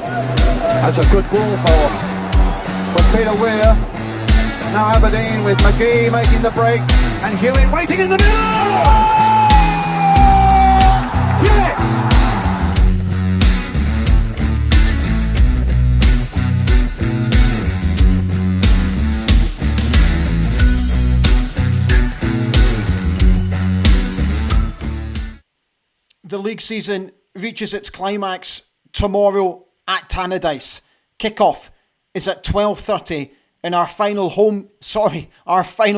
That's a good ball for Peter Weir. Now Aberdeen with McGee making the break and Hewitt waiting in the middle. Yes! The league season reaches its climax tomorrow at Tannadice. Kickoff is at 12:30 in our final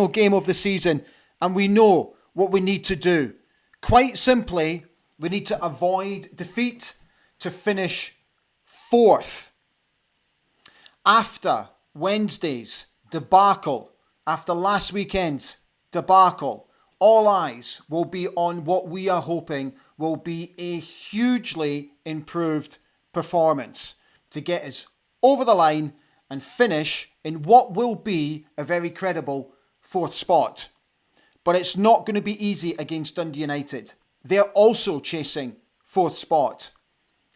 game of the season, and we know what we need to do. Quite simply, we need to avoid defeat to finish 4th. After Wednesday's debacle, after last weekend's debacle, all eyes will be on what we are hoping will be a hugely improved performance to get us over the line and finish in what will be a very credible 4th spot. But it's not going to be easy against Dundee United. They're also chasing 4th spot.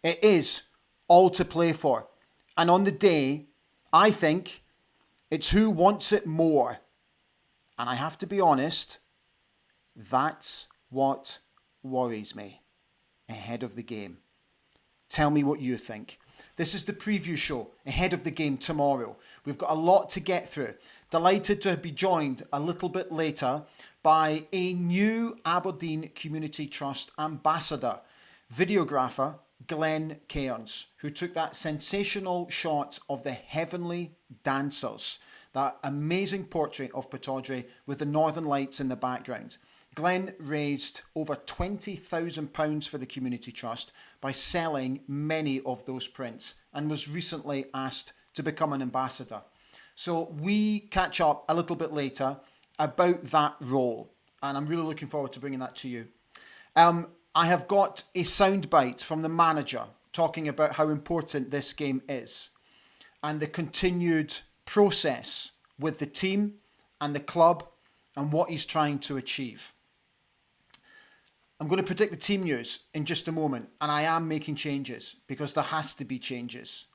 It is all to play for. And on the day, I think it's who wants it more. And I have to be honest, that's what worries me ahead of the game. Tell me what you think. This is the preview show ahead of the game tomorrow. We've got a lot to get through. Delighted to be joined a little bit later by a new Aberdeen Community Trust ambassador, videographer Glenn Cairns, who took that sensational shot of the Heavenly Dancers, that amazing portrait of Pittodrie with the Northern Lights in the background. Glenn raised over £20,000 for the Community Trust by selling many of those prints and was recently asked to become an ambassador. So we catch up a little bit later about that role, and I'm really looking forward to bringing that to you. I have got a soundbite from the manager talking about how important this game is and the continued process with the team and the club and what he's trying to achieve. I'm going to predict the team news in just a moment, and I am making changes because there has to be changes.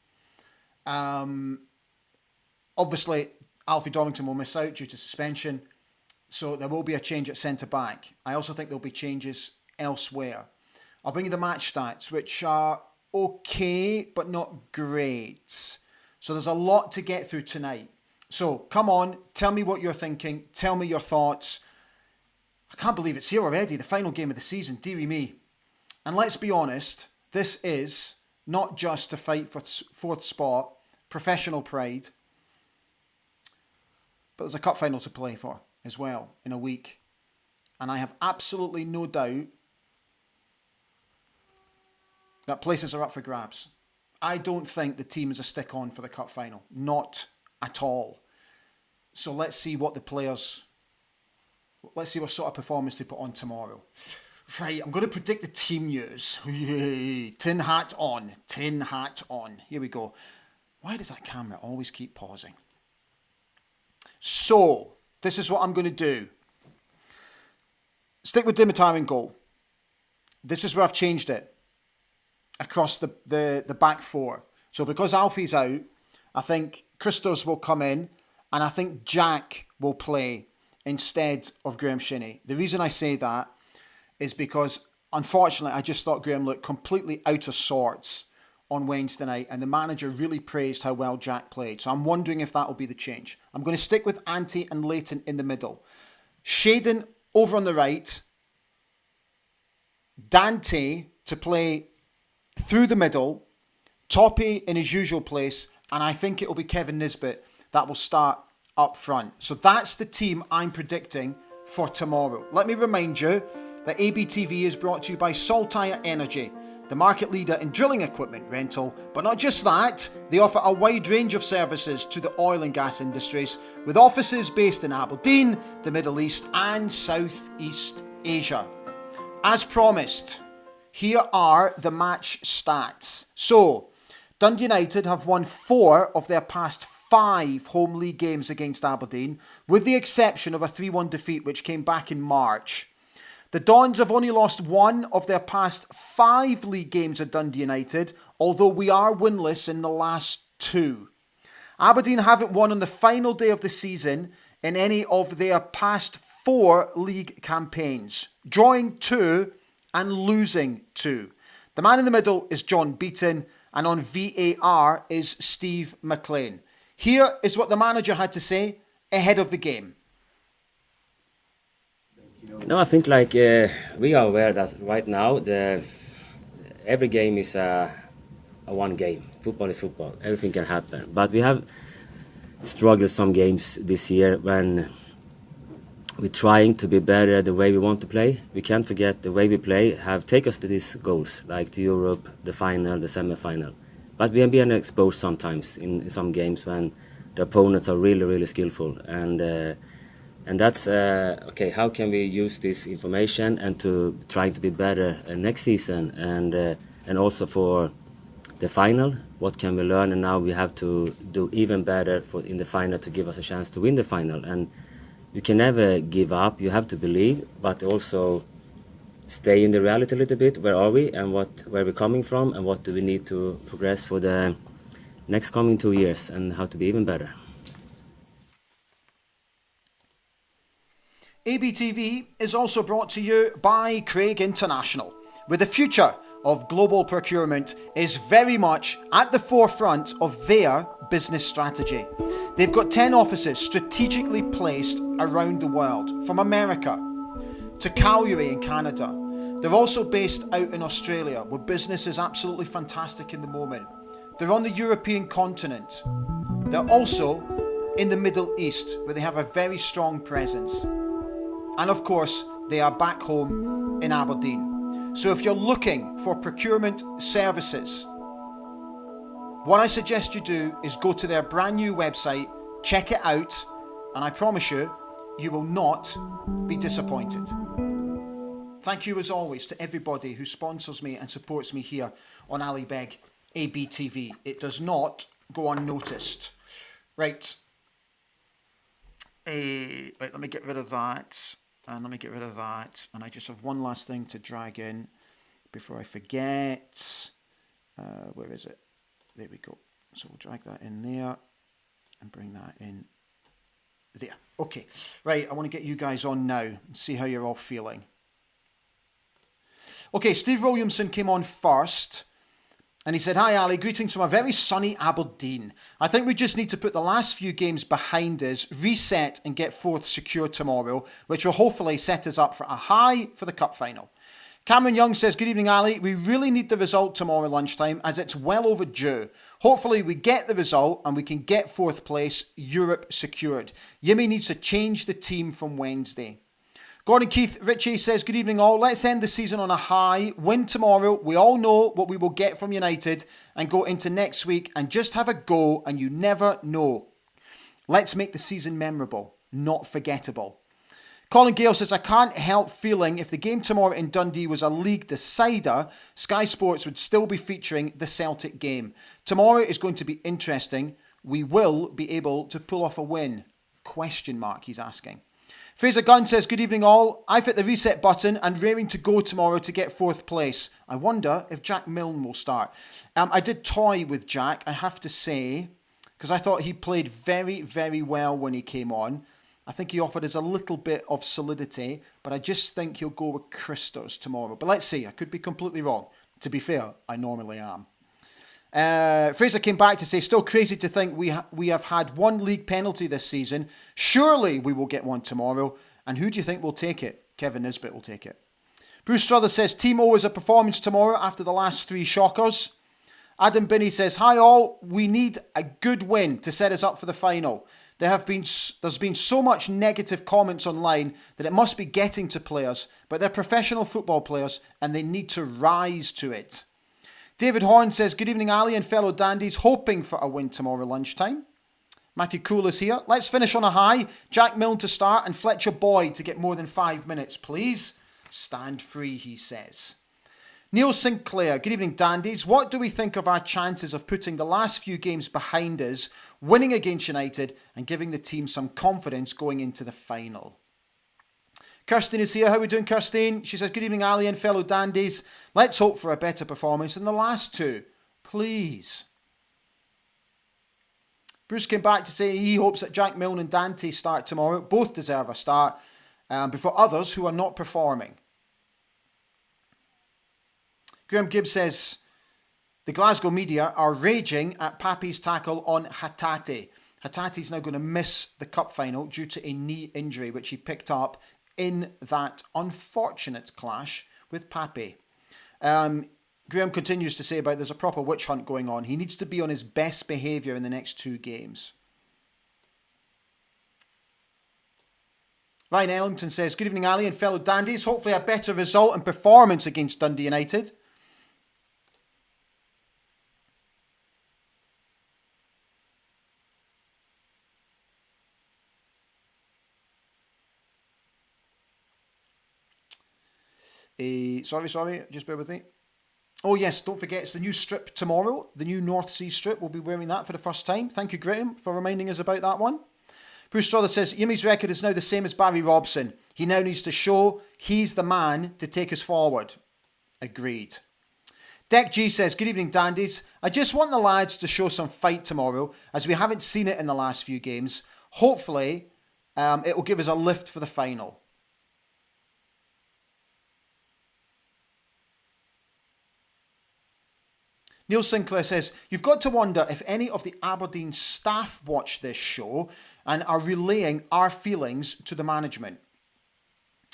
Obviously, Alfie Dorrington will miss out due to suspension, so there will be a change at centre-back. I also think there'll be changes elsewhere. I'll bring you the match stats, which are okay, but not great. So there's a lot to get through tonight. So come on, tell me what you're thinking. Tell me your thoughts. I can't believe it's here already, the final game of the season, dearie me. And let's be honest, this is not just a fight for 4th spot, professional pride, but there's a cup final to play for as well in a week. And I have absolutely no doubt that places are up for grabs. I don't think the team is a stick on for the cup final. Not at all. So let's see what sort of performance they put on tomorrow. Right, I'm going to predict the team news. Yay. Tin hat on. Here we go. Why does that camera always keep pausing? So, this is what I'm going to do. Stick with Dimitar in goal. This is where I've changed it across the back 4. So because Alfie's out, I think Christos will come in, and I think Jack will play instead of Graham Shinney. The reason I say that is because, unfortunately, I just thought Graham looked completely out of sorts on Wednesday night, and the manager really praised how well Jack played. So I'm wondering if that will be the change. I'm going to stick with Ante and Leighton in the middle. Shaden over on the right. Dante to play through the middle. Toppy in his usual place. And I think it will be Kevin Nisbet that will start up front. So that's the team I'm predicting for tomorrow. Let me remind you that ABTV is brought to you by Saltire Energy, the market leader in drilling equipment rental. But not just that, they offer a wide range of services to the oil and gas industries, with offices based in Aberdeen, the Middle East and Southeast Asia. As promised, here are the match stats. So, Dundee United have won 4 of their past 5 home league games against Aberdeen, with the exception of a 3-1 defeat which came back in March. The Dons have only lost one of their past 5 league games at Dundee United, although we are winless in the last 2. Aberdeen haven't won on the final day of the season in any of their past 4 league campaigns, drawing 2 and losing 2. The man in the middle is John Beaton, and on VAR is Steve McLean. Here is what the manager had to say ahead of the game. No, I think we are aware that right now every game is a one game. Football is football. Everything can happen. But we have struggled some games this year when we're trying to be better the way we want to play. We can't forget the way we play have taken us to these goals, like to Europe, the final, the semi-final. But we have been exposed sometimes in some games when the opponents are really, really skillful. And that's, okay, how can we use this information and to trying to be better next season and also for the final, what can we learn? And now we have to do even better in the final to give us a chance to win the final. And you can never give up, you have to believe, but also stay in the reality a little bit. Where are we and where we're coming from and what do we need to progress for the next coming 2 years and how to be even better. ABTV is also brought to you by Craig International, where the future of global procurement is very much at the forefront of their business strategy. They've got 10 offices strategically placed around the world, from America to Calgary in Canada. They're also based out in Australia, where business is absolutely fantastic in the moment. They're on the European continent. They're also in the Middle East, where they have a very strong presence. And of course, they are back home in Aberdeen. So if you're looking for procurement services, what I suggest you do is go to their brand new website, check it out, and I promise you, you will not be disappointed. Thank you as always to everybody who sponsors me and supports me here on Ali Beg ABTV. It does not go unnoticed. Right, let me get rid of that. And let me get rid of that. And I just have one last thing to drag in before I forget. Where is it? There we go. So we'll drag that in there and bring that in there. Okay. Right. I want to get you guys on now and see how you're all feeling. Okay. Steve Williamson came on first. And he said, "Hi Ali, greetings from a very sunny Aberdeen. I think we just need to put the last few games behind us, reset and get fourth secure tomorrow, which will hopefully set us up for a high for the cup final." Cameron Young says, "Good evening Ali, we really need the result tomorrow lunchtime as it's well overdue. Hopefully we get the result and we can get fourth place, Europe secured. Yimmy needs to change the team from Wednesday." Gordon Keith Ritchie says, "Good evening all. Let's end the season on a high. Win tomorrow. We all know what we will get from United and go into next week and just have a go and you never know. Let's make the season memorable, not forgettable." Colin Gale says, "I can't help feeling if the game tomorrow in Dundee was a league decider, Sky Sports would still be featuring the Celtic game. Tomorrow is going to be interesting. We will be able to pull off a win? ? He's asking. Fraser Gunn says, "Good evening all. I've hit the reset button and raring to go tomorrow to get fourth place. I wonder if Jack Milne will start." I did toy with Jack, I have to say, because I thought he played very, very well when he came on. I think he offered us a little bit of solidity, but I just think he'll go with Christos tomorrow. But let's see, I could be completely wrong. To be fair, I normally am. Fraser came back to say, "Still crazy to think we have had one league penalty this season. Surely we will get one tomorrow. And who do you think will take it?" Kevin Nisbet will take it. Bruce Struthers says, "Timo is a performance tomorrow after the last 3 shockers." Adam Binney says, "Hi all, we need a good win to set us up for the final. There's been so much negative comments online that it must be getting to players, but they're professional football players and they need to rise to it." David Horn says, "Good evening, Ali and fellow dandies, hoping for a win tomorrow lunchtime." Matthew Cool is here. "Let's finish on a high. Jack Milne to start and Fletcher Boyd to get more than 5 minutes, please. Stand free," he says. Neil Sinclair, "Good evening, dandies. What do we think of our chances of putting the last few games behind us, winning against United and giving the team some confidence going into the final?" Kirstine is here. How are we doing, Kirstine? She says, good evening, Ali and fellow dandies. Let's hope for a better performance than the last two. Please. Bruce came back to say he hopes that Jack Milne and Dante start tomorrow. Both deserve a start before others who are not performing. Graham Gibbs says, the Glasgow media are raging at Papi's tackle on Hatate. Hatate's now going to miss the cup final due to a knee injury, which he picked up in that unfortunate clash with Papi. Graham continues to say about there's a proper witch hunt going on. He needs to be on his best behaviour in the next 2 games. Ryan Ellington says, good evening, Ali and fellow dandies. Hopefully a better result and performance against Dundee United. Sorry, just bear with me. Oh yes, don't forget it's the new strip tomorrow, the new North Sea strip. We'll be wearing that for the first time. Thank you, Graham, for reminding us about that one. Bruce Strother says, Yumi's record is now the same as Barry Robson. He now needs to show he's the man to take us forward. Agreed. Deck G says, good evening, dandies. I just want the lads to show some fight tomorrow, as we haven't seen it in the last few games. Hopefully, it will give us a lift for the final. Neil Sinclair says, you've got to wonder if any of the Aberdeen staff watch this show and are relaying our feelings to the management.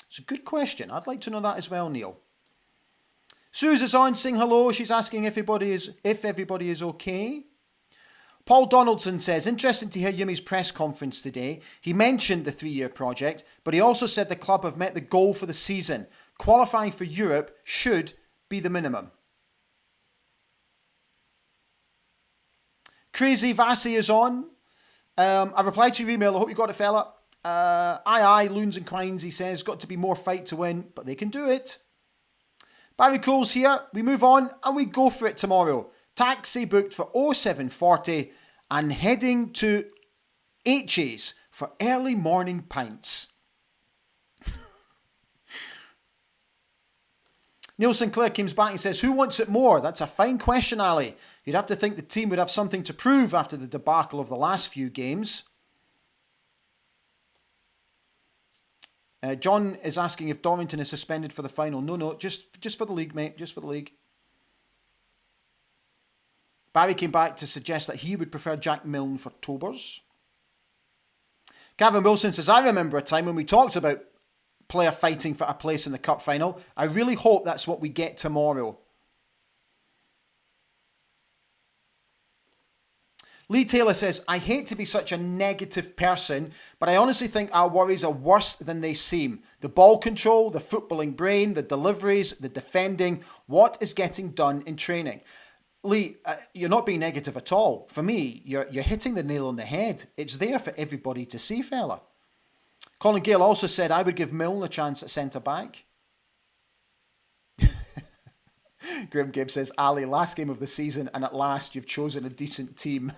It's a good question. I'd like to know that as well, Neil. Suze is on, saying hello. She's asking if everybody is okay. Paul Donaldson says, interesting to hear Yumi's press conference today. He mentioned the 3-year project, but he also said the club have met the goal for the season. Qualifying for Europe should be the minimum. Crazy Vassy is on. I replied to your email. I hope you got it, fella. Aye, Loons and Quines, he says. Got to be more fight to win, but they can do it. Barry Cole's here. We move on and we go for it tomorrow. Taxi booked for 0740 and heading to H's for early morning pints. Neil Sinclair comes back and says, who wants it more? That's a fine question, Ali. You'd have to think the team would have something to prove after the debacle of the last few games. John is asking if Dorrington is suspended for the final. No, just for the league, mate. Just for the league. Barry came back to suggest that he would prefer Jack Milne for Tobers. Gavin Wilson says, I remember a time when we talked about player fighting for a place in the cup final. I really hope that's what we get tomorrow. Lee Taylor says, I hate to be such a negative person, but I honestly think our worries are worse than they seem. The ball control, the footballing brain, the deliveries, the defending, what is getting done in training? Lee, you're not being negative at all. For me, you're hitting the nail on the head. It's there for everybody to see, fella. Colin Gale also said, I would give Milne a chance at centre-back. Graham Gibbs says, Ali, last game of the season, and at last you've chosen a decent team.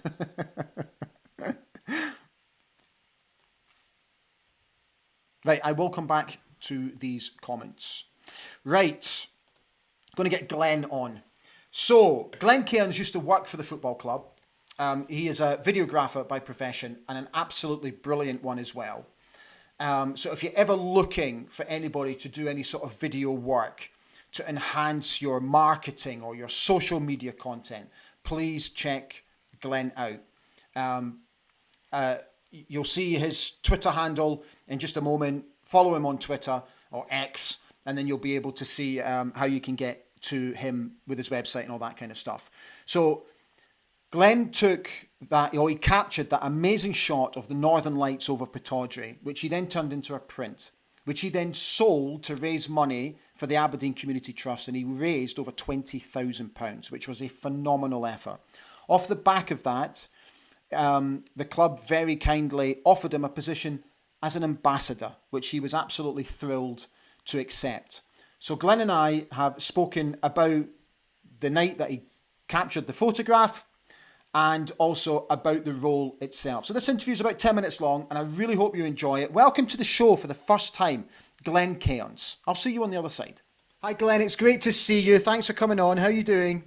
Right, I will come back to these comments. Right, going to get Glenn on. So, Glenn Cairns used to work for the football club. He is a videographer by profession and an absolutely brilliant one as well. So if you're ever looking for anybody to do any sort of video work to enhance your marketing or your social media content, please check Glenn out. You'll see his Twitter handle in just a moment. Follow him on Twitter or X, and then you'll be able to see how you can get to him with his website and all that kind of stuff. So Glenn took that, he captured that amazing shot of the Northern Lights over Pittodrie, which he then turned into a print, which he then sold to raise money for the Aberdeen Community Trust, and he raised over £20,000, which was a phenomenal effort. Off the back of that, the club very kindly offered him a position as an ambassador, which he was absolutely thrilled to accept. So Glenn and I have spoken about the night that he captured the photograph, and also about the role itself. So this interview is about 10 minutes long, and I really hope you enjoy it. Welcome to the show for the first time. Glenn Cairns. I'll see you on the other side. Hi, Glenn. It's great to see you. Thanks for coming on. How are you doing?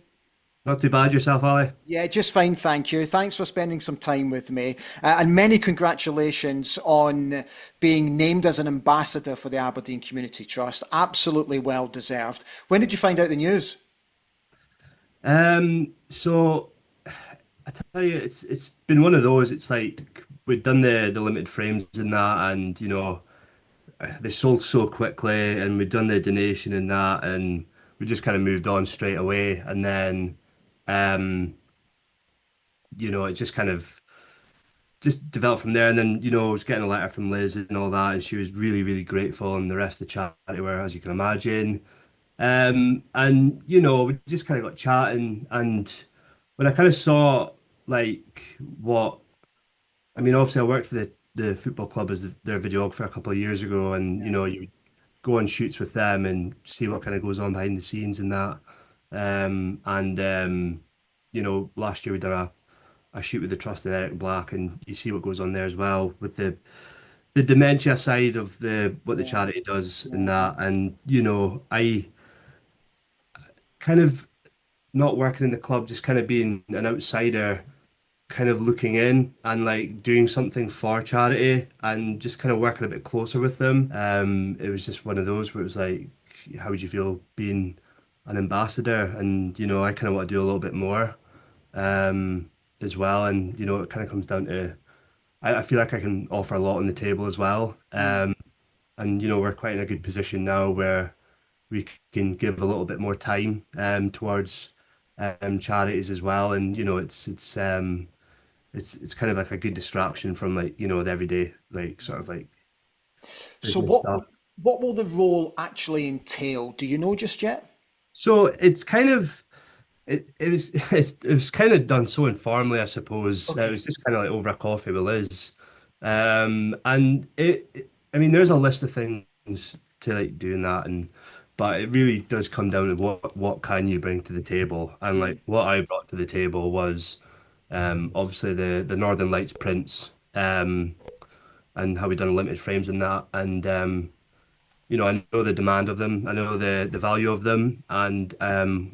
Not too bad yourself, Ali. Yeah, just fine, thank you. Thanks for spending some time with me. And many congratulations on being named as an ambassador for the Aberdeen Community Trust. Absolutely well deserved. When did you find out the news? So I tell you, it's been one of those. It's like we've done the limited frames and that, and they sold so quickly, and we've done the donation and that, and we just kind of moved on straight away. And then, um, it just kind of just developed from there. And then, I was getting a letter from Liz and all that, and she was really, really grateful, and the rest of the charity were, as you can imagine. And we just kind of got chatting, and when I kind of saw like what I mean, obviously I worked for the football club as their videographer a couple of years ago, and Yeah. you go on shoots with them and see what kind of goes on behind the scenes and that. And last year we done a shoot with the Trust and Eric Black, and you see what goes on there as well with the dementia side of the what the Yeah. charity does and Yeah. that. And I kind of not working in the club, just kind of being an outsider, kind of looking in and like doing something for charity and just kind of working a bit closer with them. It was just one of those where it was like, how would you feel being an ambassador? And I kind of want to do a little bit more as well. And it kind of comes down to I feel like I can offer a lot on the table as well. Mm. And we're quite in a good position now where we can give a little bit more time towards charities as well. And it's kind of like a good distraction from like the everyday like sort of like So business stuff. what will the role actually entail? Do you know just yet? So it's kind of it was kind of done so informally, I suppose. It Okay. was just kind of like over a coffee with Liz, and I mean, there's a list of things to like doing that, and but it really does come down to what can you bring to the table, and Mm. like what I brought to the table was obviously the Northern Lights prints, and how we done limited frames and that, and I know the demand of them, I know the value of them, and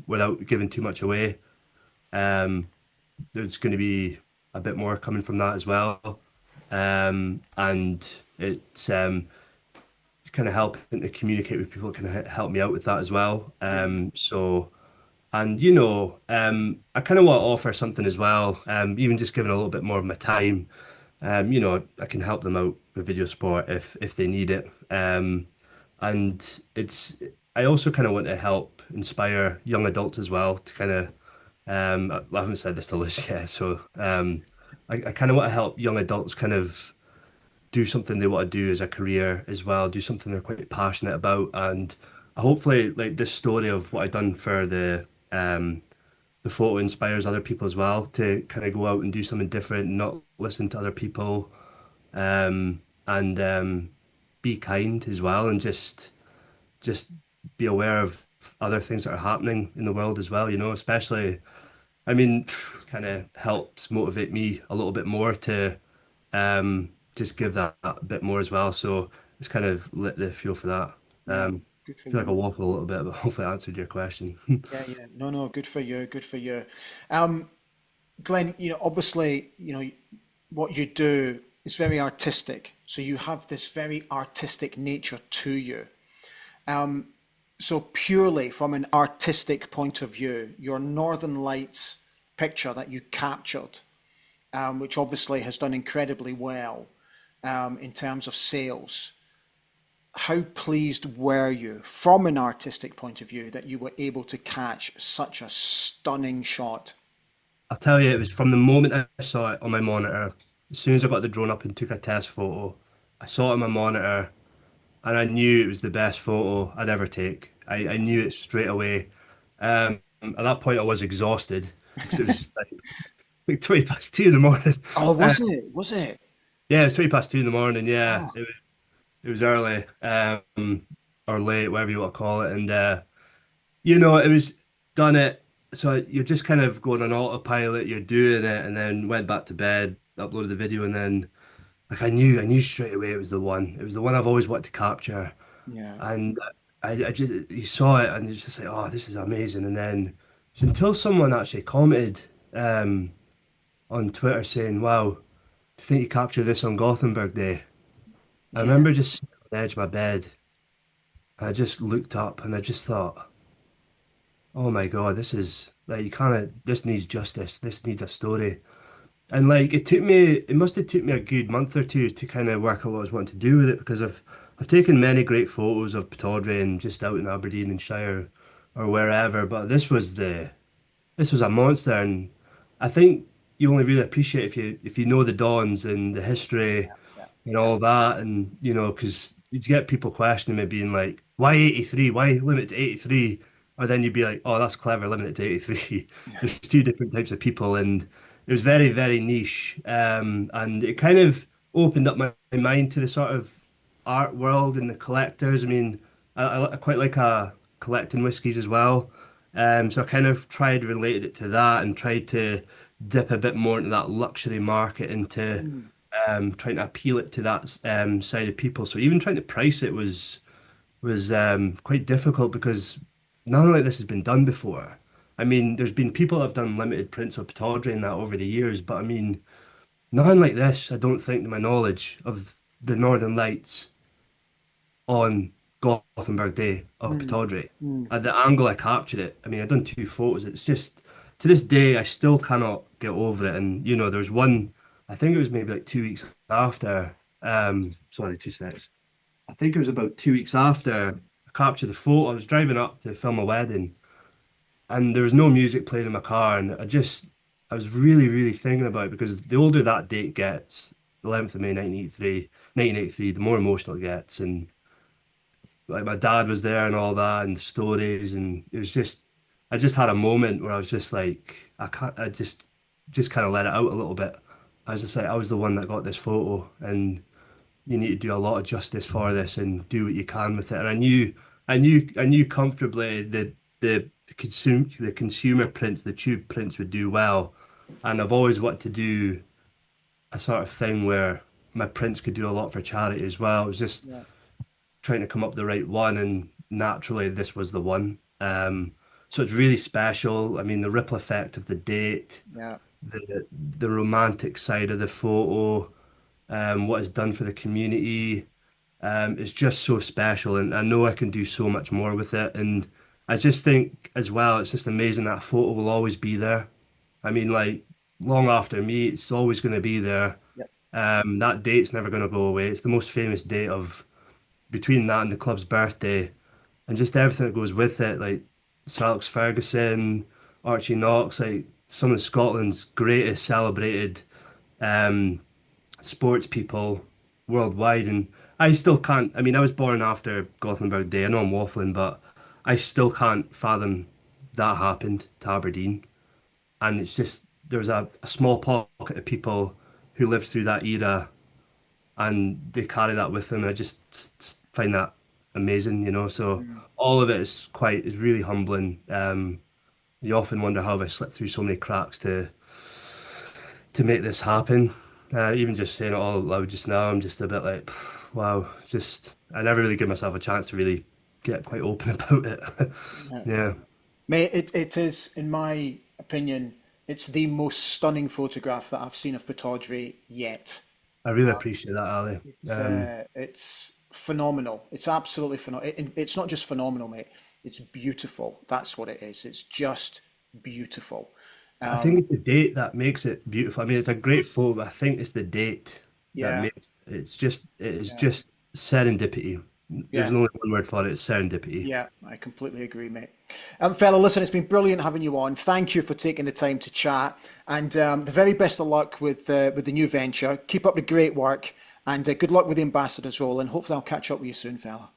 without giving too much away, um, there's going to be a bit more coming from that as well, and it's kind of helping to communicate with people can help me out with that as well. So. And I kind of want to offer something as well, even just giving a little bit more of my time. I can help them out with video sport if they need it. And I also kind of want to help inspire young adults as well to kind of I haven't said this to Liz yet, so I kind of want to help young adults kind of do something they want to do as a career as well, do something they're quite passionate about, and hopefully like this story of what I've done for the photo inspires other people as well to kind of go out and do something different, not listen to other people, and be kind as well, and just be aware of other things that are happening in the world as well. Especially, I mean, it kind of helps motivate me a little bit more to just give that a bit more as well. So it's kind of lit the fuel for that. Yeah. Good for I feel like I you. waffle a little bit, but hopefully I answered your question. Yeah, yeah. No, no, good for you. Good for you. Glenn, obviously, what you do is very artistic. So you have this very artistic nature to you. So purely from an artistic point of view, your Northern Lights picture that you captured, which obviously has done incredibly well, in terms of sales. How pleased were you from an artistic point of view that you were able to catch such a stunning shot? I'll tell you, it was from the moment I saw it on my monitor. As soon as I got the drone up and took a test photo, I saw it on my monitor and I knew it was the best photo I'd ever take. I knew it straight away. At that point, I was exhausted because it was like 20 past 2 in the morning. Oh, Uh, was it? Was it? yeah, it was 20 past 2 in the morning. Yeah, Oh, it was early, or late, whatever you want to call it. And it was done it. So you're just kind of going on autopilot. You're doing it, and then went back to bed, uploaded the video, and then like I knew straight away it was the one. It was the one I've always wanted to capture, Yeah. And I just, you saw it and it's just like, oh, this is amazing. And then it's until someone actually commented on Twitter saying, wow, do you think you captured this on Gothenburg Day? I Yeah. remember just sitting on the edge of my bed and I just looked up and I just thought, oh my God, this is like, you can't, this needs justice. This needs a story. And like it must have took me a good month or two to kind of work out what I was wanting to do with it because I've taken many great photos of Pittodrie and just out in Aberdeen and Shire or wherever, but this was a monster, and I think you only really appreciate if you know the Dons and the history Yeah. and Yeah. all that, and you know, because you get people questioning me, being like, "Why 83? Why limit it to 83?" Or then you'd be like, "Oh, that's clever, limit it to 83." Yeah. There's two different types of people, and it was very, very niche, and it kind of opened up my mind to the sort of art world and the collectors. I mean, I quite like collecting whiskies as well. So I kind of tried related it to that and tried to dip a bit more into that luxury market into Mm. trying to appeal it to that side of people. So even trying to price it was quite difficult because nothing like this has been done before. I mean, there's been people that have done limited prints of Pittodrie and that over the years, but I mean, nothing like this, I don't think, to my knowledge of the Northern Lights on Gothenburg Day of Mm. Pittodrie. Mm. At the angle I captured it, I mean, I've done two photos. It's just, to this day, I still cannot get over it. And, you know, there's one, I think it was maybe like 2 weeks after, sorry, 2 seconds. I think it was about 2 weeks after I captured the photo. I was driving up to film a wedding and there was no music playing in my car. And I was really, really thinking about it because the older that date gets, the 11th of May 1983, the more emotional it gets. And like my dad was there and all that and the stories and it was just I just had a moment where I was just like I just kind of let it out a little bit. I was just like I was the one that got this photo and you need to do a lot of justice for this and do what you can with it. And I knew comfortably the consumer prints, the tube prints would do well. And I've always wanted to do a sort of thing where my prints could do a lot for charity as well. It was just Yeah. trying to come up with the right one, and naturally, this was the one. So it's really special. I mean, the ripple effect of the date, Yeah. the romantic side of the photo, what it's done for the community, is just so special. And I know I can do so much more with it. And I just think as well, it's just amazing that photo will always be there. I mean, like long after me, it's always going to be there. Yeah. That date's never going to go away. It's the most famous date of between that and the club's birthday and just everything that goes with it, like Sir Alex Ferguson, Archie Knox, like some of Scotland's greatest celebrated um, sports people worldwide. And I still can't, I mean, I was born after Gothenburg Day. I know I'm waffling, but I still can't fathom that happened to Aberdeen. And it's just, there's a small pocket of people who lived through that era and they carry that with them. And I just find that amazing, you know. So Mm. all of it is really humbling. You often wonder how have I slipped through so many cracks to make this happen. Even just saying it all out loud just now, I'm just a bit like, wow. Just I never really give myself a chance to really get quite open about it. Yeah. Yeah, Mate, it is, in my opinion, it's the most stunning photograph that I've seen of Pataudry yet. I really appreciate that, Ali. It's phenomenal. It's absolutely phenomenal. It's not just phenomenal, mate. It's beautiful. That's what it is. It's just beautiful. I think it's the date that makes it beautiful. I mean, it's a great photo, but I think it's the date that Yeah, makes it is yeah, just serendipity. There's yeah, only one word for it, it's serendipity. yeah. I completely agree, mate. Fella, listen, it's been brilliant having you on. Thank you for taking the time to chat, and the very best of luck with the new venture. Keep up the great work, and good luck with the ambassadors role. And hopefully, I'll catch up with you soon, fella.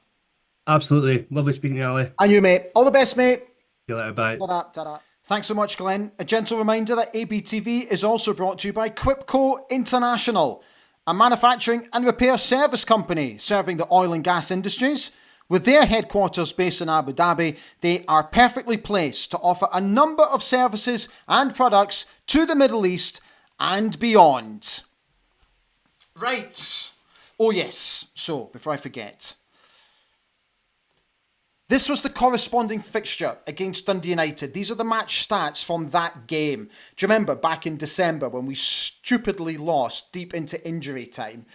Absolutely. Lovely speaking to you, Ali. See And you, mate. All the best, mate. you later. Bye. Ta-da, ta-da. Thanks so much, Glenn. A gentle reminder that ABTV is also brought to you by Quipco International, a manufacturing and repair service company serving the oil and gas industries. With their headquarters based in Abu Dhabi, they are perfectly placed to offer a number of services and products to the Middle East and beyond. Right. Oh, yes. So, before I forget, This was the corresponding fixture against Dundee United. These are the match stats from that game. Do you remember back in December when we stupidly lost deep into injury time?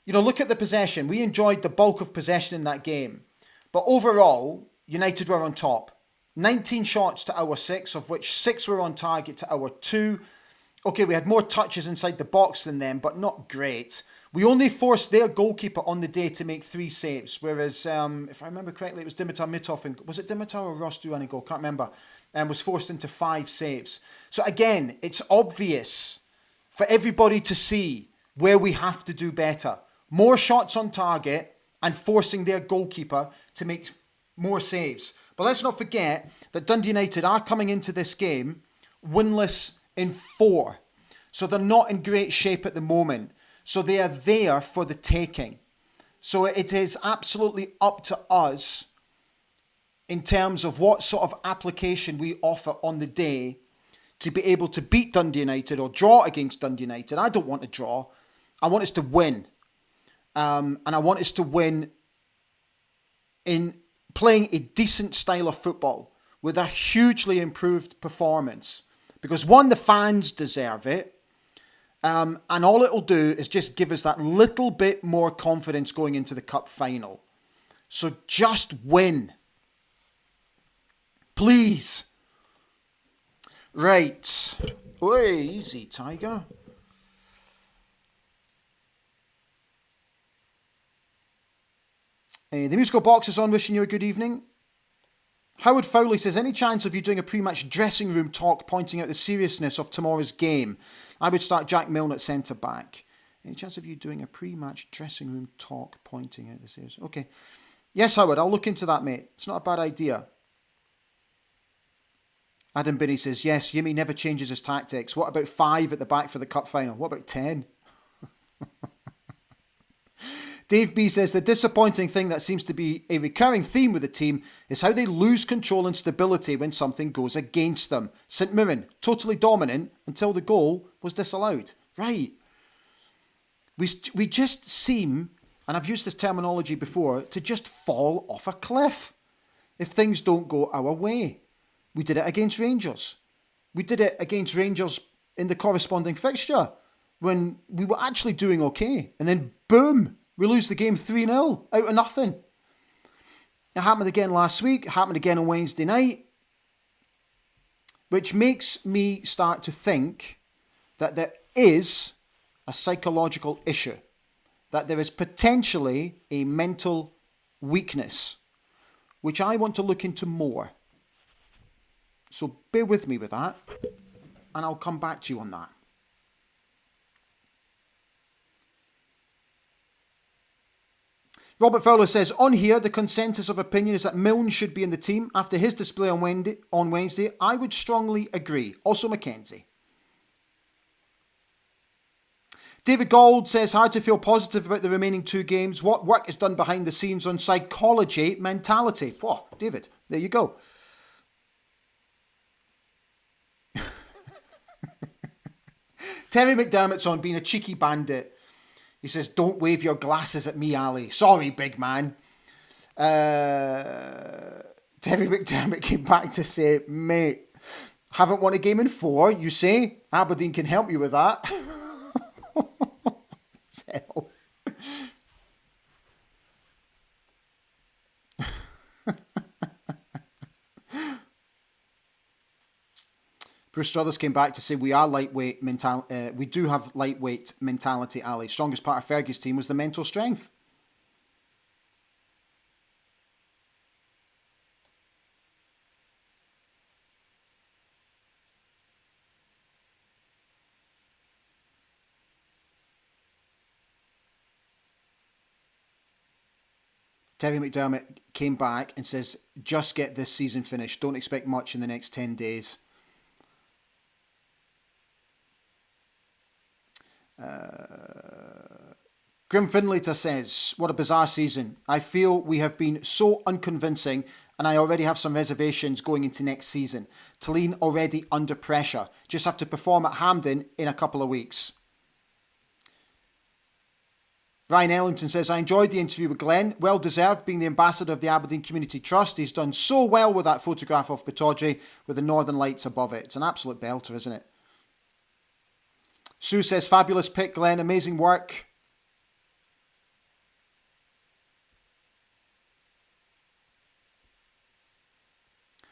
You know, look at the possession. We enjoyed the bulk of possession in that game. But overall, United were on top. 19 shots to our 6, of which 6 were on target to our 2. Okay, we had more touches inside the box than them, but not great. We only forced their goalkeeper on the day to make 3 saves, whereas, if I remember correctly, it was Dimitar Mitov, and was it Dimitar or Ross Duanigo? Can't remember. And was forced into 5 saves. So again, it's obvious for everybody to see where we have to do better. More shots on target and forcing their goalkeeper to make more saves. But let's not forget that Dundee United are coming into this game winless in 4. So they're not in great shape at the moment. So they are there for the taking. So it is absolutely up to us in terms of what sort of application we offer on the day to be able to beat Dundee United or draw against Dundee United. I don't want to draw. I want us to win. And I want us to win in playing a decent style of football with a hugely improved performance. Because one, the fans deserve it. And all it'll do is just give us that little bit more confidence going into the cup final. So just win. Please. Right. Oy, easy, Tiger. The musical box is on, wishing you a good evening. Howard Fowley says, any chance of you doing a pre-match dressing room talk pointing out the seriousness of tomorrow's game? I would start Jack Milne at centre-back. Any chance of you doing a pre-match dressing room talk pointing out the seriousness? Okay. Yes, Howard, I'll look into that, mate. It's not a bad idea. Adam Binney says, yes, Yimmy never changes his tactics. What about 5 at the back for the cup final? What about 10? Dave B says, the disappointing thing that seems to be a recurring theme with the team is how they lose control and stability when something goes against them. St Mirren, totally dominant until the goal was disallowed. Right. We just seem, and I've used this terminology before, to just fall off a cliff if things don't go our way. We did it against Rangers. We did it against Rangers in the corresponding fixture when we were actually doing okay. And then, boom, we lose the game 3-0 out of nothing. It happened again last week. It happened again on Wednesday night. Which makes me start to think that there is a psychological issue. That there is potentially a mental weakness. Which I want to look into more. So bear with me with that. And I'll come back to you on that. Robert Fowler says, on here, the consensus of opinion is that Milne should be in the team. After his display on Wednesday, I would strongly agree. Also Mackenzie. David Gold says, hard to feel positive about the remaining 2 games. What work is done behind the scenes on psychology, mentality? Whoa, David, there you go. Terry McDermott's on being a cheeky bandit. He says, don't wave your glasses at me, Ali. Sorry, big man. Terry McDermott came back to say, mate, haven't won a game in 4, you say? Aberdeen can help you with that. So. Bruce Struthers came back to say we are lightweight we do have lightweight mentality, Ali. Strongest part of Fergie's team was the mental strength. Terry McDermott came back and says, just get this season finished. Don't expect much in the next 10 days. Grim Finlater says, what a bizarre season. I feel we have been so unconvincing and I already have some reservations going into next season. Tallinn already under pressure. Just have to perform at Hampden in a couple of weeks. Ryan Ellington says, I enjoyed the interview with Glenn. Well deserved, being the ambassador of the Aberdeen Community Trust. He's done so well with that photograph of Pataudry with the Northern Lights above it. It's an absolute belter, isn't it? Sue says, fabulous pick, Glenn. Amazing work.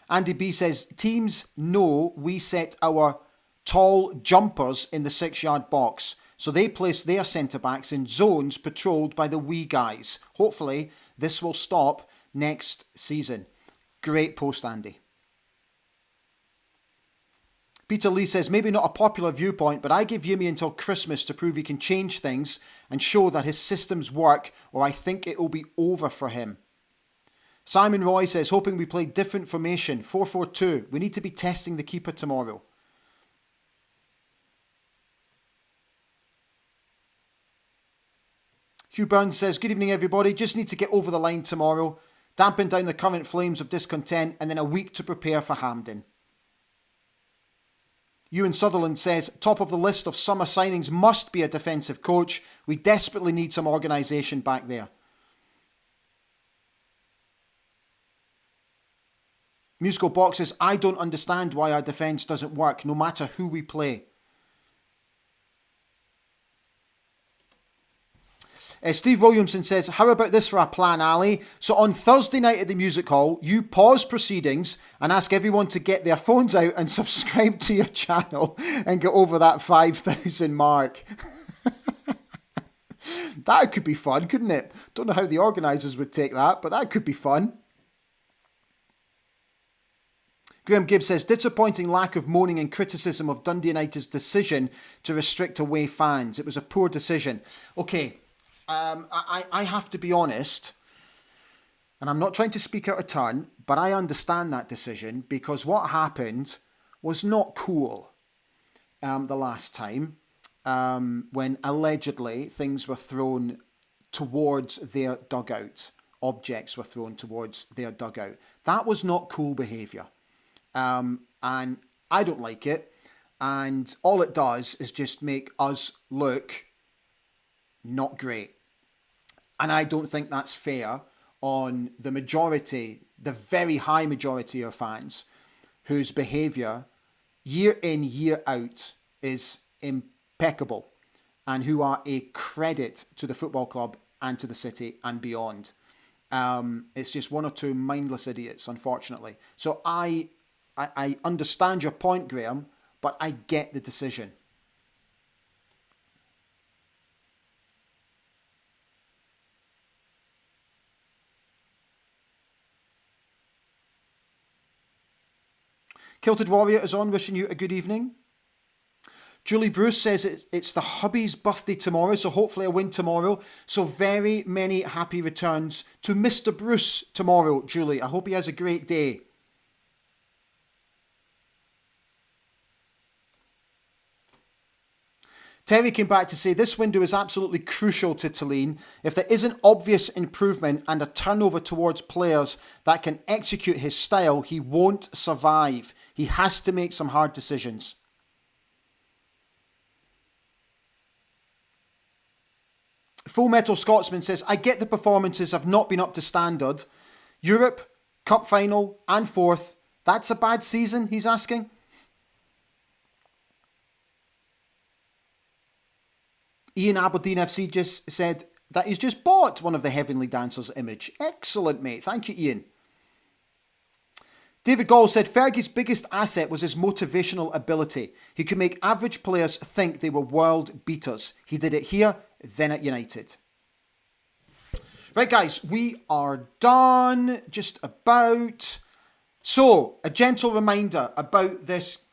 Andy B says, teams know we set our tall jumpers in the 6-yard box, so they place their centre-backs in zones patrolled by the wee guys. Hopefully, this will stop next season. Great post, Andy. Peter Lee says, maybe not a popular viewpoint, but I give Yimi until Christmas to prove he can change things and show that his systems work, or I think it will be over for him. Simon Roy says, hoping we play different formation, 4-4-2. We need to be testing the keeper tomorrow. Hugh Burns says, good evening everybody, just need to get over the line tomorrow, dampen down the current flames of discontent, and then a week to prepare for Hampden. Ewan Sutherland says, top of the list of summer signings must be a defensive coach. We desperately need some organisation back there. Musical Box says, I don't understand why our defence doesn't work, no matter who we play. Steve Williamson says, how about this for a plan, Ali? So on Thursday night at the music hall, you pause proceedings and ask everyone to get their phones out and subscribe to your channel and get over that 5,000 mark. That could be fun, couldn't it? Don't know how the organisers would take that, but that could be fun. Graham Gibbs says, disappointing lack of moaning and criticism of Dundee United's decision to restrict away fans. It was a poor decision. Okay, I have to be honest, and I'm not trying to speak out of turn, but I understand that decision because what happened was not cool the last time when allegedly things were thrown towards their dugout. Objects were thrown towards their dugout. That was not cool behaviour. And I don't like it. And all it does is just make us look not great. And I don't think that's fair on the majority, the very high majority of fans whose behaviour year in, year out is impeccable and who are a credit to the football club and to the city and beyond. It's just one or two mindless idiots, unfortunately. So I understand your point, Graham, but I get the decision. Kilted Warrior is on, wishing you a good evening. Julie Bruce says it's the hubby's birthday tomorrow, so hopefully a win tomorrow. So very many happy returns to Mr. Bruce tomorrow, Julie. I hope he has a great day. Terry came back to say this window is absolutely crucial to Tallinn. If there isn't obvious improvement and a turnover towards players that can execute his style, he won't survive. He has to make some hard decisions. Full Metal Scotsman says, I get the performances have not been up to standard. Europe, Cup final and fourth. That's a bad season, he's asking. Ian Aberdeen FC just said that he's just bought one of the Heavenly Dancers image. Excellent, mate. Thank you, Ian. David Gall said Fergie's biggest asset was his motivational ability. He could make average players think they were world beaters. He did it here, then at United. Right, guys, we are done. Just about. So, a gentle reminder about this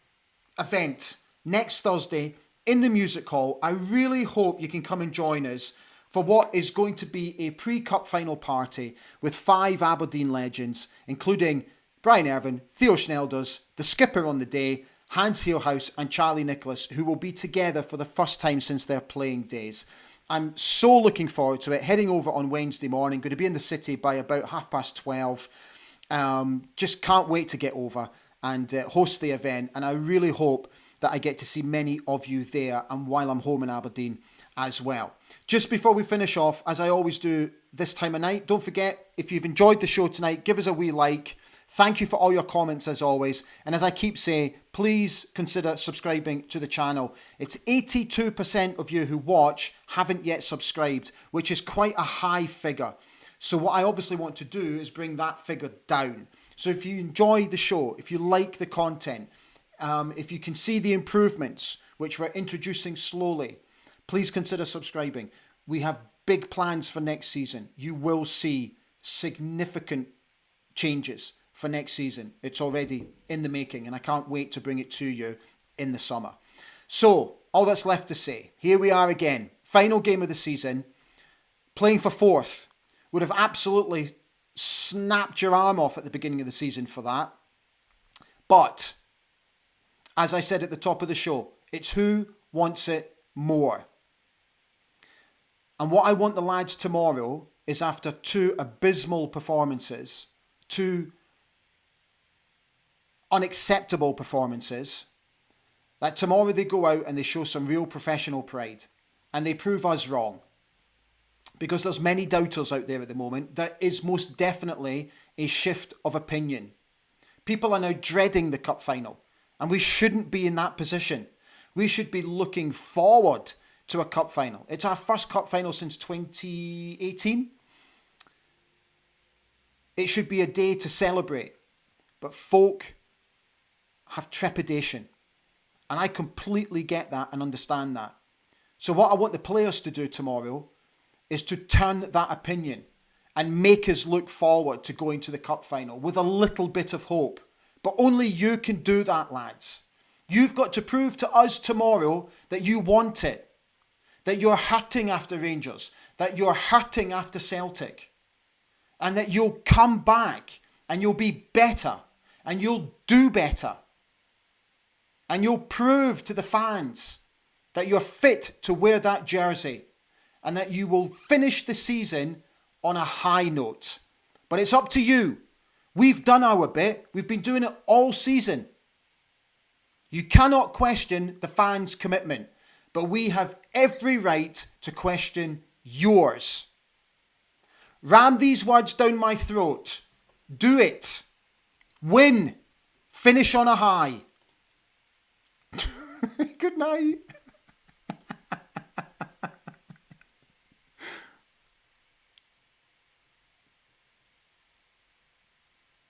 event next Thursday in the music hall. I really hope you can come and join us for what is going to be a pre-cup final party with 5 Aberdeen legends, including Brian Irvine, Theo Schnelders, the skipper on the day, Hans Heelhuis and Charlie Nicholas, who will be together for the first time since their playing days. I'm so looking forward to it. Heading over on Wednesday morning, going to be in the city by about 12:30. Just can't wait to get over and host the event. And I really hope that I get to see many of you there. And while I'm home in Aberdeen, as well. Just before we finish off, as I always do this time of night, don't forget, if you've enjoyed the show tonight, give us a wee like. Thank you for all your comments as always. And as I keep saying, please consider subscribing to the channel. It's 82% of you who watch haven't yet subscribed, which is quite a high figure. So what I obviously want to do is bring that figure down. So if you enjoy the show, if you like the content, if you can see the improvements, which we're introducing slowly, please consider subscribing. We have big plans for next season. You will see significant changes for next season. It's already in the making, and I can't wait to bring it to you in the summer. So, all that's left to say, here we are again. Final game of the season, playing for fourth. Would have absolutely snapped your arm off at the beginning of the season for that. But, as I said at the top of the show, it's who wants it more. And what I want the lads tomorrow is, after two abysmal performances, two unacceptable performances, that tomorrow they go out and they show some real professional pride and they prove us wrong. Because there's many doubters out there at the moment. There is most definitely a shift of opinion. People are now dreading the cup final, and we shouldn't be in that position. We should be looking forward to a cup final. It's our first cup final since 2018. It should be a day to celebrate. But folk have trepidation. And I completely get that and understand that. So what I want the players to do tomorrow is to turn that opinion and make us look forward to going to the cup final with a little bit of hope. But only you can do that, lads. You've got to prove to us tomorrow that you want it. That you're hurting after Rangers. That you're hurting after Celtic. And that you'll come back and you'll be better. And you'll do better. And you'll prove to the fans that you're fit to wear that jersey. And that you will finish the season on a high note. But it's up to you. We've done our bit. We've been doing it all season. You cannot question the fans' commitment. But we have every right to question yours. Ram these words down my throat. Do it. Win. Finish on a high. Good night.